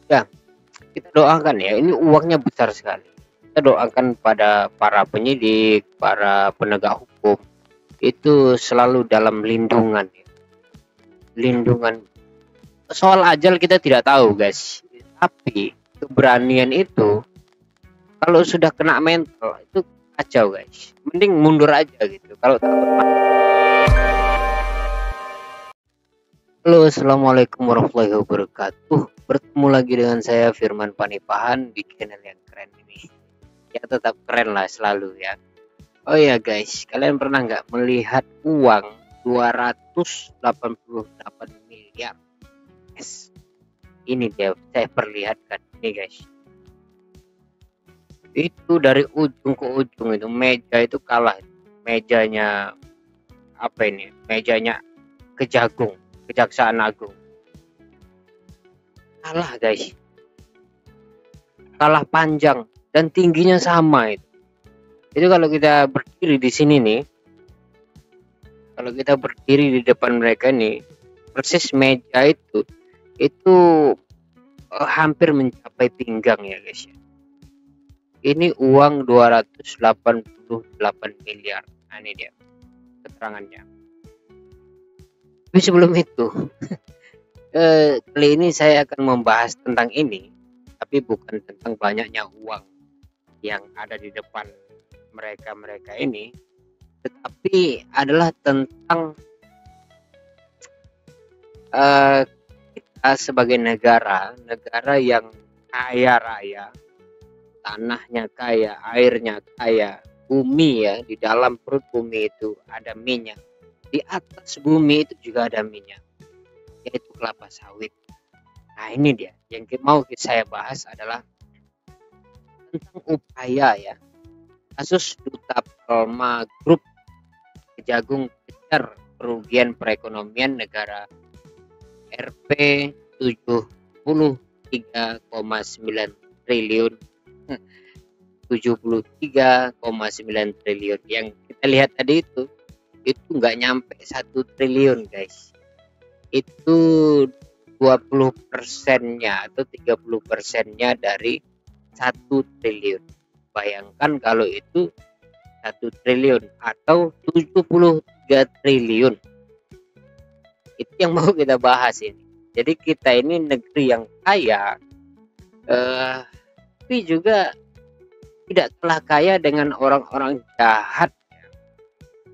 Ya, kita doakan ya, ini uangnya besar sekali. Kita doakan pada para penyidik, para penegak hukum itu selalu dalam lindungan ya. Lindungan. Soal ajal kita tidak tahu, guys. Tapi keberanian itu kalau sudah kena mental itu kacau, guys. Mending mundur aja gitu. Kalau takut mati. Halo, assalamualaikum warahmatullahi wabarakatuh. Bertemu lagi dengan saya Firman Panipahan di channel yang keren ini. Ya tetap keren lah selalu ya. Oh ya guys, kalian pernah nggak melihat uang 288 miliar? Yes. Ini dia, saya perlihatkan ini guys. Itu dari ujung ke ujung itu meja itu kalah. Mejanya apa ini? Mejanya Kejaksaan Agung. Kalah guys. Kalah panjang dan tingginya sama itu. Itu kalau kita berdiri di sini nih, kalau kita berdiri di depan mereka nih, persis meja itu hampir mencapai pinggang ya guys ya. Ini uang 288 miliar. Nah ini dia keterangannya. Tapi sebelum itu kali ini saya akan membahas tentang ini, tapi bukan tentang banyaknya uang yang ada di depan mereka ini, tetapi adalah tentang kita sebagai negara yang kaya raya, tanahnya kaya, airnya kaya, bumi ya, di dalam perut bumi itu ada minyak, di atas bumi itu juga ada minyak, yaitu kelapa sawit. Nah ini dia yang mau saya bahas adalah tentang upaya ya kasus Duta Palma Group Kejagung kejar kerugian perekonomian negara Rp 73,9 triliun 73,9 triliun yang kita lihat tadi itu nggak nyampe 1 triliun guys. Itu 20%-nya atau 30%-nya dari 1 triliun. Bayangkan kalau itu 1 triliun atau 73 triliun. Itu yang mau kita bahas ini. Jadi kita ini negeri yang kaya, tapi juga tidak kalah kaya dengan orang-orang jahat.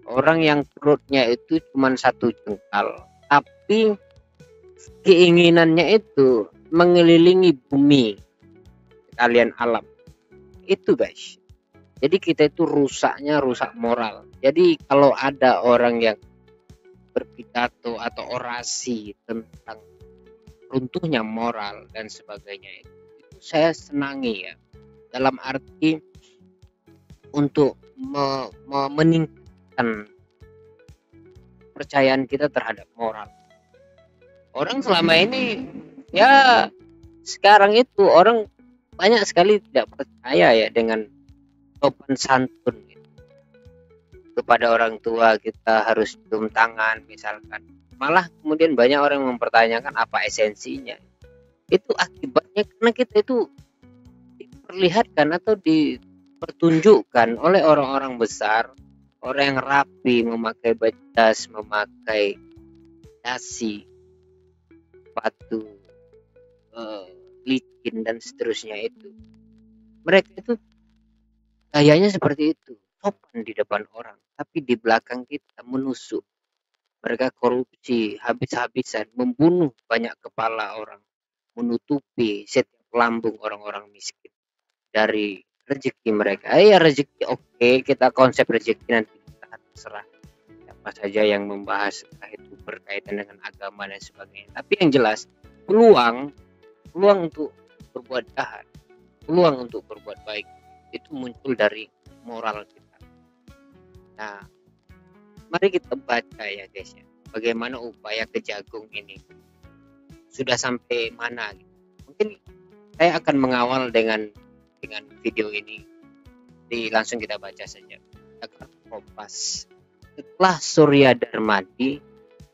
Orang yang perutnya itu cuma 1 jengkal, tapi keinginannya itu mengelilingi bumi, sekalian alam. Itu guys. Jadi kita itu rusak moral. Jadi kalau ada orang yang berpidato atau orasi tentang runtuhnya moral dan sebagainya, itu saya senangi ya. Dalam arti untuk meningkatkan kepercayaan kita terhadap moral. Orang selama ini ya sekarang itu orang banyak sekali tidak percaya ya dengan sopan santun gitu. Kepada orang tua kita harus cium tangan misalkan. Malah kemudian banyak orang yang mempertanyakan apa esensinya. Itu akibatnya karena kita itu diperlihatkan atau dipertunjukkan oleh orang-orang besar, orang yang rapi, memakai jas, memakai dasi, sepatu licin dan seterusnya itu. Mereka itu gayanya seperti itu, sopan di depan orang, tapi di belakang kita menusuk. Mereka korupsi habis-habisan, membunuh banyak kepala orang, menutupi setiap lambung orang-orang miskin dari rezeki mereka. Ya rezeki oke, kita konsep rezeki nanti kita terserah siapa saja yang membahas itu berkaitan dengan agama dan sebagainya. Tapi yang jelas peluang untuk berbuat jahat, peluang untuk berbuat baik itu muncul dari moral kita. Nah, mari kita baca ya guys ya, bagaimana upaya Kejagung ini sudah sampai mana gitu. Mungkin saya akan mengawal dengan video ini. Langsung kita baca saja. Kompas. Setelah Surya Darmadi,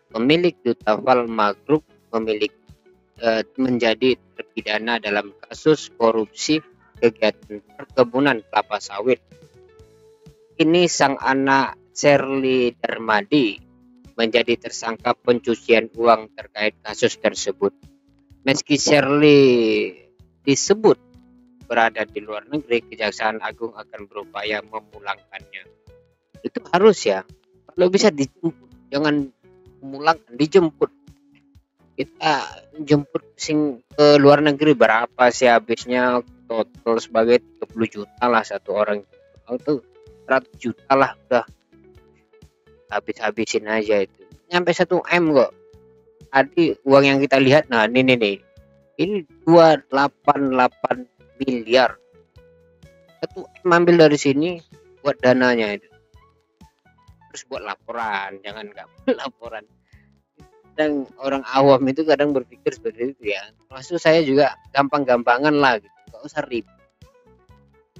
pemilik Duta Palma Group, memiliki menjadi terpidana dalam kasus korupsi kegiatan perkebunan kelapa sawit. Kini sang anak Sherly Darmadi menjadi tersangka pencucian uang terkait kasus tersebut. Meski Sherly disebut berada di luar negeri, Kejaksaan Agung akan berupaya memulangkannya. Itu harus ya, kalau bisa dijemput, jangan memulangkan, dijemput. Kita jemput sing ke luar negeri berapa sih habisnya, total sebagai 30 juta lah satu orang, itu 100 juta lah udah habis-habisin aja, itu nyampe 1 M kok. Tadi uang yang kita lihat, nah ini nih, ini 288 miliar. 1 M ambil dari sini buat dananya itu, terus buat laporan, jangan nggak laporan. Dan orang awam itu kadang berpikir seperti itu ya, maksud saya juga gampang-gampangan lah gitu, nggak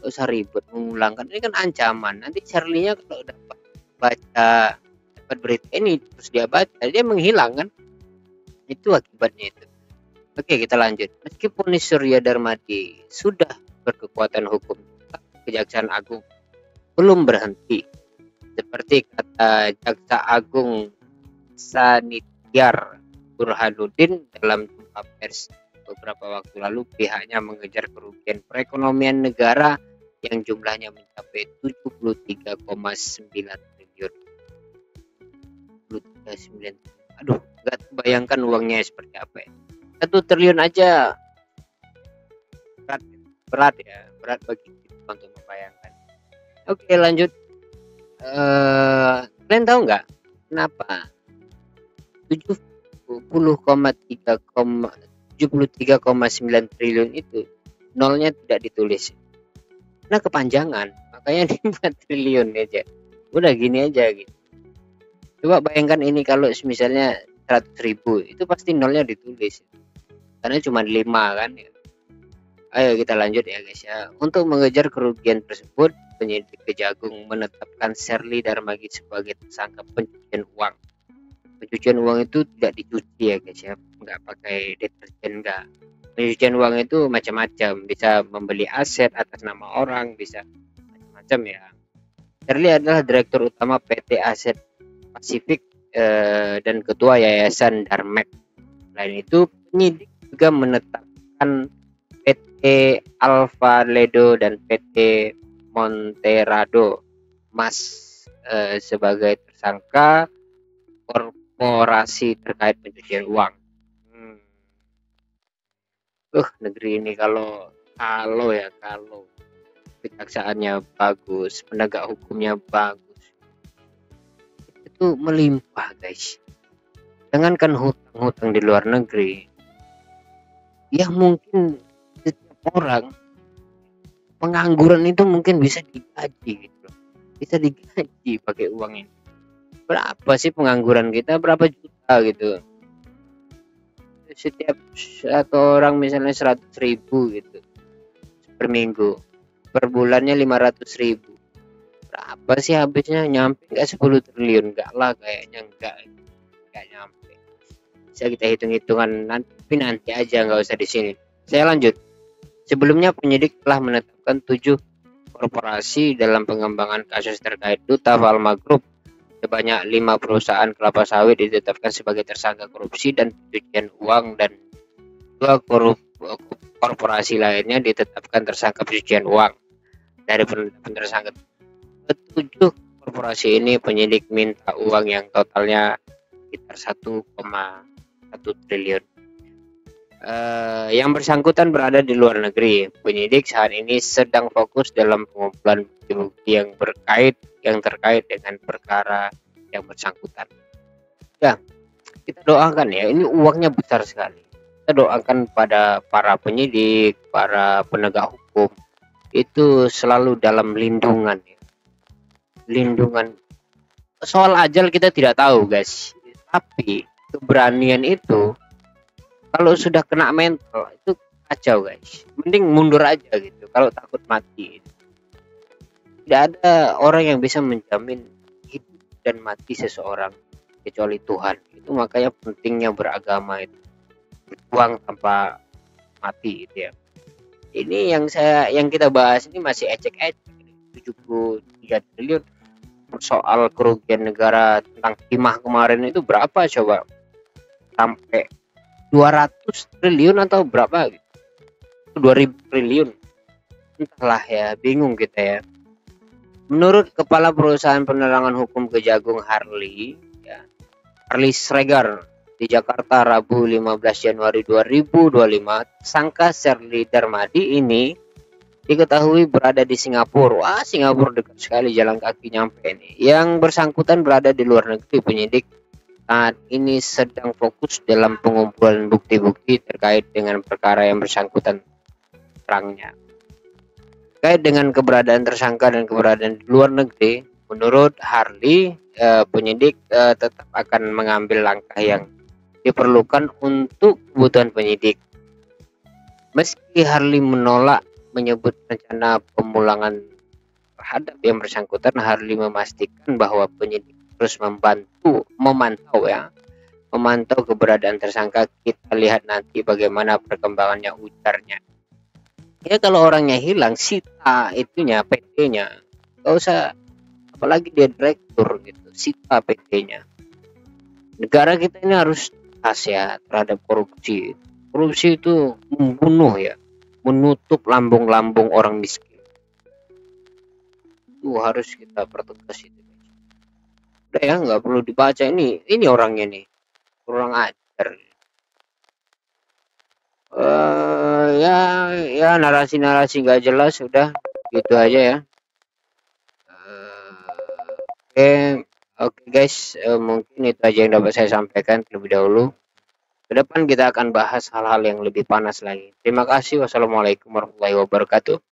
usah ribet memulangkan, ini kan ancaman. Nanti Charlie-nya kalau dapat berita ini terus dia baca, dia menghilang kan, itu akibatnya itu. Oke, kita lanjut. Meskipun Surya Darmadi sudah berkekuatan hukum, Kejaksaan Agung belum berhenti. Seperti kata Jaksa Agung Sanityar Burhanuddin dalam jumpa pers beberapa waktu lalu, pihaknya mengejar kerugian perekonomian negara yang jumlahnya mencapai 73,9 triliun. 73,9. Aduh, nggak terbayangkan uangnya seperti apa ya. 1 triliun aja berat ya, berat bagi kita untuk membayangkan. Oke, lanjut. Kalian tahu nggak kenapa 73,9 triliun itu nolnya tidak ditulis? Nah, kepanjangan, makanya dibuat triliun aja. Udah gini aja gitu. Coba bayangkan ini kalau misalnya 100.000, itu pasti nolnya ditulis, karena cuma 5 kan ya. Ayo kita lanjut ya guys ya. Untuk mengejar kerugian tersebut, penyidik Kejagung menetapkan Sherly Darmadi sebagai tersangka pencucian uang. Pencucian uang itu tidak dicuci ya guys ya, nggak pakai deterjen, nggak. Pencucian uang itu macam-macam, bisa membeli aset atas nama orang, bisa macam-macam ya. Sherly adalah direktur utama PT Aset Pasifik dan ketua Yayasan Darmek. Selain itu, penyidik juga menetapkan PT Alfa Ledo dan PT Monterado Mas sebagai tersangka korporasi terkait pencucian uang. Negeri ini kalau kejaksaannya bagus, penegak hukumnya bagus, itu melimpah guys. Jangankan hutang-hutang di luar negeri, ya mungkin setiap orang pengangguran itu mungkin bisa digaji gitu, bisa digaji pakai uang ini. Berapa sih pengangguran kita, berapa juta gitu, setiap satu orang misalnya 100.000 gitu per minggu, per bulannya 500.000, berapa sih habisnya? Nyampe nggak 10 triliun? Enggak lah, kayaknya enggak nyampe. Bisa kita hitung-hitungan nanti aja, nggak usah di sini. Saya lanjut. Sebelumnya penyidik telah menetapkan 7 korporasi dalam pengembangan kasus terkait Duta Valma Group. Sebanyak 5 perusahaan kelapa sawit ditetapkan sebagai tersangka korupsi dan pencucian uang, dan 2 korporasi lainnya ditetapkan tersangka pencucian uang. Dari penetapan tersangka 7 korporasi ini, penyidik minta uang yang totalnya sekitar 1,1 triliun. Yang bersangkutan berada di luar negeri. Penyidik saat ini sedang fokus dalam pengumpulan bukti yang terkait dengan perkara yang bersangkutan. Ya, kita doakan ya, ini uangnya besar sekali. Kita doakan pada para penyidik, para penegak hukum itu selalu dalam lindungan ya. Lindungan. Soal ajal kita tidak tahu guys, tapi keberanian itu kalau sudah kena mental itu kacau guys. Mending mundur aja gitu kalau takut mati. Tidak ada orang yang bisa menjamin hidup dan mati seseorang kecuali Tuhan. Itu makanya pentingnya beragama itu. uang tanpa mati gitu ya. Ini yang kita bahas ini masih ecek-ecek, 73 triliun. Soal kerugian negara tentang timah kemarin itu berapa coba? Sampai 200 triliun atau berapa gitu. 2000 triliun. Entahlah ya, bingung kita ya. Menurut Kepala Perusahaan Penerangan Hukum Kejagung Harley, ya, Harley Sregar di Jakarta Rabu 15 Januari 2025, tersangka Sherly Darmadi ini diketahui berada di Singapura. Wah, Singapura dekat sekali, jalan kaki nyampe ini. Yang bersangkutan berada di luar negeri. Penyidik saat ini sedang fokus dalam pengumpulan bukti-bukti terkait dengan perkara yang bersangkutan terangnya. Terkait dengan keberadaan tersangka dan keberadaan di luar negeri, menurut Harley, penyidik tetap akan mengambil langkah yang diperlukan untuk kebutuhan penyidik. Meski Harley menolak menyebut rencana pemulangan terhadap yang bersangkutan, Harley memastikan bahwa penyidik terus memantau keberadaan tersangka. Kita lihat nanti bagaimana perkembangannya, ujarnya. Ya kalau orangnya hilang, sita itunya, PT-nya, gak usah, apalagi dia direktur gitu, sita PT-nya. Negara kita ini harus khas ya terhadap korupsi. Korupsi itu membunuh ya, menutup lambung-lambung orang miskin. Itu harus kita pertegas itu. Udah ya, nggak perlu dibaca ini orangnya nih, kurang ajar. Ya narasi-narasi nggak jelas, udah gitu aja ya. Oke guys, mungkin itu aja yang dapat saya sampaikan terlebih dahulu. Ke depan kita akan bahas hal-hal yang lebih panas lagi. Terima kasih. Wassalamualaikum warahmatullahi wabarakatuh.